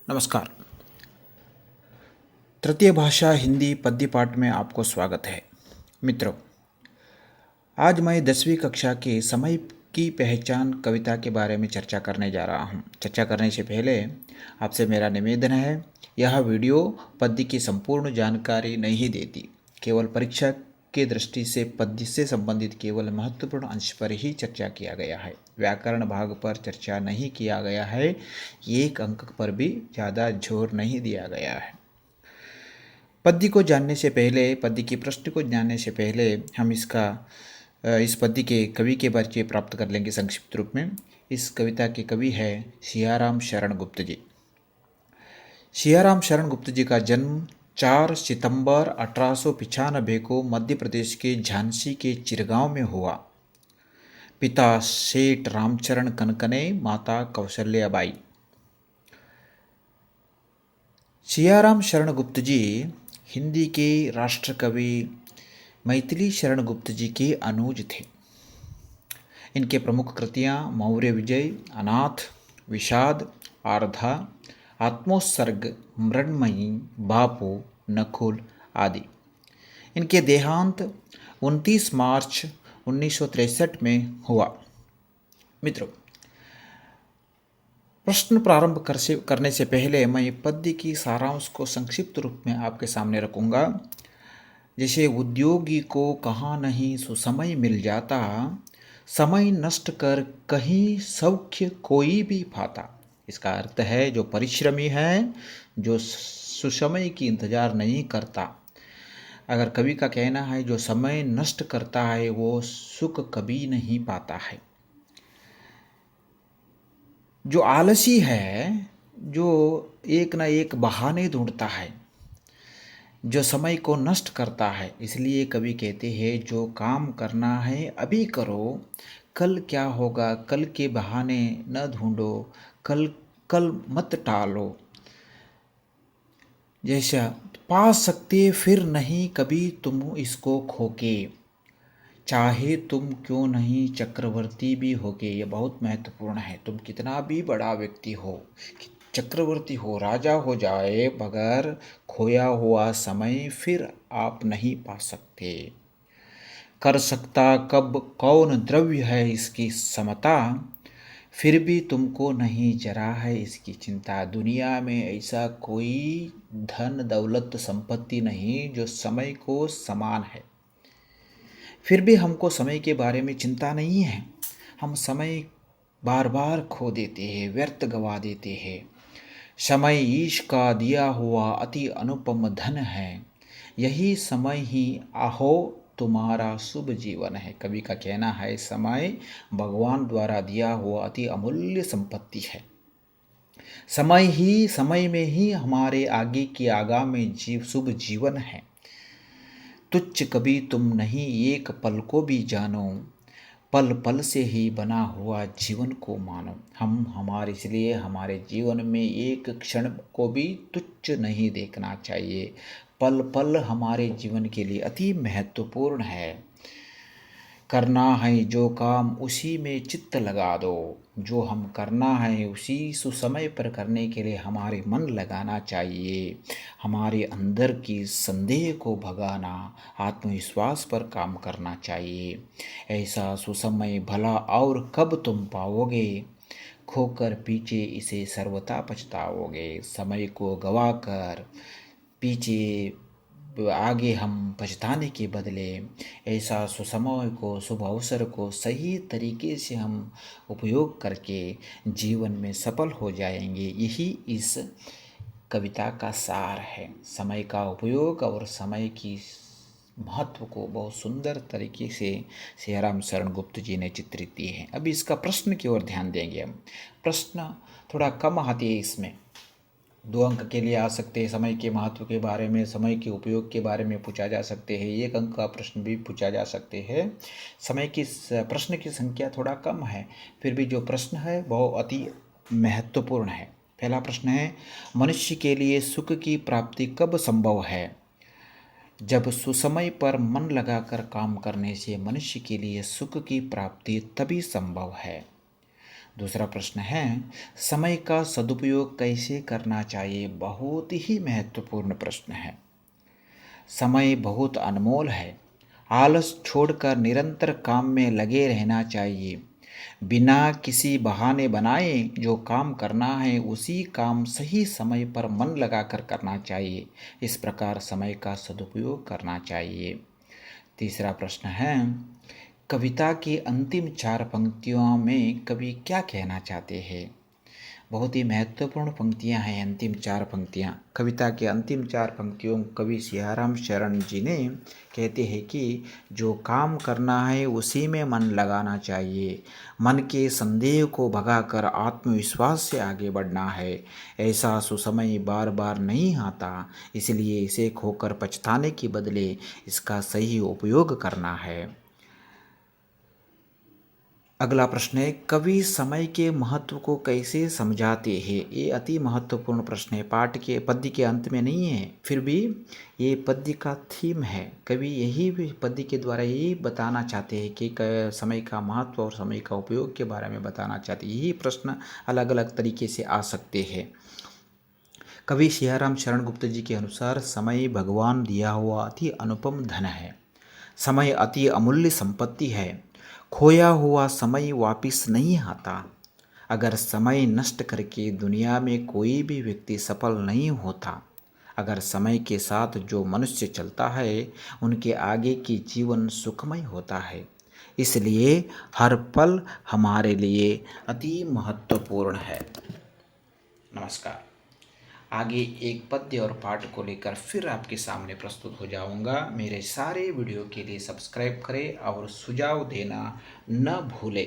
नमस्कार। तृतीय भाषा हिंदी पद्य पाठ में आपको स्वागत है। मित्रों, आज मैं 10वीं कक्षा के समय की पहचान कविता के बारे में चर्चा करने जा रहा हूँ। चर्चा करने से पहले आपसे मेरा निवेदन है, यह वीडियो पद्य की संपूर्ण जानकारी नहीं देती, केवल परीक्षा के दृष्टि से पद्य से संबंधित केवल महत्वपूर्ण अंश पर ही चर्चा किया गया है। व्याकरण भाग पर चर्चा नहीं किया गया है, एक अंक पर भी ज़्यादा जोर नहीं दिया गया है। पद्य को जानने से पहले, पद्य की प्रश्न को जानने से पहले हम इस पद्य के कवि के परिचय प्राप्त कर लेंगे संक्षिप्त रूप में। इस कविता के कवि है सियाराम शरण गुप्त जी। सियाराम शरण गुप्त जी का जन्म 4 सितंबर 1895 को मध्य प्रदेश के झांसी के चिरगांव में हुआ। पिता सेठ रामचरण कनकने, माता कौशल्याबाई। सियाराम शरण गुप्त जी हिंदी के राष्ट्र कवि मैथिली शरण गुप्त जी के अनुज थे। इनके प्रमुख कृतियाँ मौर्य विजय, अनाथ, विषाद, आर्धा, आत्मोत्सर्ग, मृण्मयी, बापू, नकुल आदि। इनके देहांत 29 मार्च 1963 में हुआ। मित्रों, प्रश्न प्रारंभ करने से पहले मैं पद्य की सारांश को संक्षिप्त रूप में आपके सामने रखूँगा। जैसे उद्योगी को कहाँ नहीं सुसमय मिल जाता, समय नष्ट कर कहीं सौख्य कोई भी पाता। इसका अर्थ है, जो परिश्रमी है, जो सुसमय की इंतजार नहीं करता, अगर कवि का कहना है जो समय नष्ट करता है वो सुख कभी नहीं पाता है। जो आलसी है, जो एक ना एक बहाने ढूंढता है, जो समय को नष्ट करता है, इसलिए कवि कहते हैं जो काम करना है अभी करो, कल क्या होगा कल के बहाने न ढूंढो, कल कल मत टालो। जैसा पा सकते फिर नहीं कभी तुम इसको खोके, चाहे तुम क्यों नहीं चक्रवर्ती भी होगे। ये बहुत महत्वपूर्ण है। तुम कितना भी बड़ा व्यक्ति हो, चक्रवर्ती हो, राजा हो जाए, मगर खोया हुआ समय फिर आप नहीं पा सकते। कर सकता कब कौन द्रव्य है इसकी समता, फिर भी तुमको नहीं जरा है इसकी चिंता। दुनिया में ऐसा कोई धन दौलत संपत्ति नहीं जो समय को समान है। फिर भी हमको समय के बारे में चिंता नहीं है। हम समय बार बार खो देते हैं, व्यर्थ गवा देते हैं। समय ईश का दिया हुआ अति अनुपम धन है, यही समय ही आहो तुम्हारा शुभ जीवन है। कवि का कहना है समय भगवान द्वारा दिया हुआ अति अमूल्य संपत्ति है। समय में ही हमारे आगे की आगामी शुभ जीवन है। तुच्छ कभी तुम नहीं एक पल को भी जानो, पल पल से ही बना हुआ जीवन को मानो। इसलिए हमारे जीवन में एक क्षण को भी तुच्छ नहीं देखना चाहिए। पल पल हमारे जीवन के लिए अति महत्वपूर्ण है। करना है जो काम उसी में चित्त लगा दो, जो हम करना है उसी सुसमय पर करने के लिए हमारे मन लगाना चाहिए। हमारे अंदर की संदेह को भगाना, आत्मविश्वास पर काम करना चाहिए। ऐसा सुसमय भला और कब तुम पाओगे, खोकर पीछे इसे सर्वथा पछताओगे। समय को गवाकर पीछे आगे हम पछताने के बदले ऐसा सुसमय को, शुभ अवसर को सही तरीके से हम उपयोग करके जीवन में सफल हो जाएंगे। यही इस कविता का सार है। समय का उपयोग और समय की महत्व को बहुत सुंदर तरीके से सियाराम शरण गुप्त जी ने चित्रित किए हैं। अभी इसका प्रश्न की ओर ध्यान देंगे हम। प्रश्न थोड़ा कम आते हैं, इसमें 2 अंक के लिए आ सकते हैं। समय के महत्व के बारे में, समय के उपयोग के बारे में पूछा जा सकते हैं। 1 अंक का प्रश्न भी पूछा जा सकते हैं। प्रश्न की संख्या थोड़ा कम है, फिर भी जो प्रश्न है वो अति महत्वपूर्ण है। पहला प्रश्न है, मनुष्य के लिए सुख की प्राप्ति कब संभव है? जब सुसमय पर मन लगाकर काम करने से मनुष्य के लिए सुख की प्राप्ति तभी संभव है। दूसरा प्रश्न है, समय का सदुपयोग कैसे करना चाहिए? बहुत ही महत्वपूर्ण प्रश्न है। समय बहुत अनमोल है। आलस छोड़कर निरंतर काम में लगे रहना चाहिए। बिना किसी बहाने बनाए जो काम करना है उसी काम सही समय पर मन लगाकर करना चाहिए। इस प्रकार समय का सदुपयोग करना चाहिए। तीसरा प्रश्न है, कविता की अंतिम 4 पंक्तियों में कवि क्या कहना चाहते हैं? बहुत ही महत्वपूर्ण पंक्तियां हैं अंतिम 4 पंक्तियां। कविता के अंतिम 4 पंक्तियों कवि सियाराम शरण जी ने कहते हैं कि जो काम करना है उसी में मन लगाना चाहिए। मन के संदेह को भगाकर आत्मविश्वास से आगे बढ़ना है। ऐसा सुसमय बार बार नहीं आता, इसलिए इसे खोकर पछताने के बदले इसका सही उपयोग करना है। अगला प्रश्न है, कवि समय के महत्व को कैसे समझाते हैं? ये अति महत्वपूर्ण प्रश्न है। पाठ के पद्य के अंत में नहीं है, फिर भी ये पद्य का थीम है। कवि यही पद्य के द्वारा यही बताना चाहते हैं कि समय का महत्व और समय का उपयोग के बारे में बताना चाहते हैं। यही प्रश्न अलग अलग तरीके से आ सकते हैं। कवि सियाराम शरण गुप्त जी के अनुसार समय भगवान दिया हुआ अति अनुपम धन है। समय अति अमूल्य संपत्ति है। खोया हुआ समय वापिस नहीं आता। अगर समय नष्ट करके दुनिया में कोई भी व्यक्ति सफल नहीं होता। अगर समय के साथ जो मनुष्य चलता है उनके आगे की जीवन सुखमय होता है। इसलिए हर पल हमारे लिए अति महत्वपूर्ण है। नमस्कार। आगे एक पद्य और पाठ को लेकर फिर आपके सामने प्रस्तुत हो जाऊंगा। मेरे सारे वीडियो के लिए सब्सक्राइब करें और सुझाव देना न भूलें।